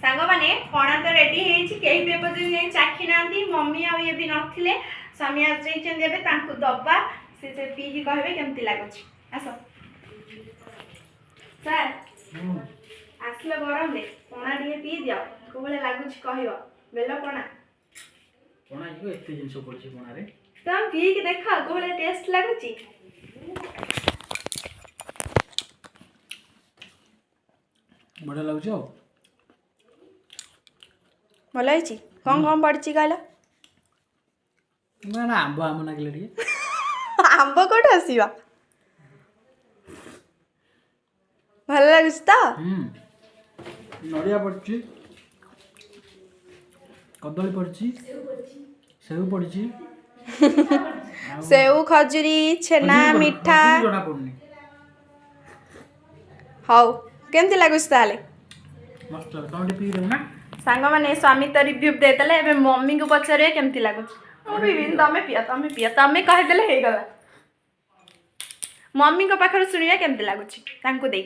सांग माने पणा तो रेडी हेछि केही पेपर जे चाखी नांती मम्मी आ ये भी नथिले स्वामी आज जाइछन देबे तांको दबा से पी की कहबे केमती लागछ आसो सर आसले गरम ले पणा दिए पी दियो कोबले लागछ कहयो बेलो पणा जो एते जिंस पड़छि पणा रे तम पी के देखा कोबले टेस्ट लागछि बड़ा लागछ भल है कौन कौन पड़ी कहल आंब आम नागिले टिके आंब कौट आसवा भल लगुच तो नड़िया पड़ी कदली पड़ी सेव पड़ी सेव खजुरी छेना मिठा जଣା पड़नी हाउ केमती लगुच ताले मस्त तोंडी पी देउ ना सांग माने स्वामी तो रिव्यू देदेले एबे मम्मी को पचारे केमती लागुच विभिन्न तमे पिया तमे कह देले हे गला मम्मी को पाखर सुनिया केमती लागुच तांको दे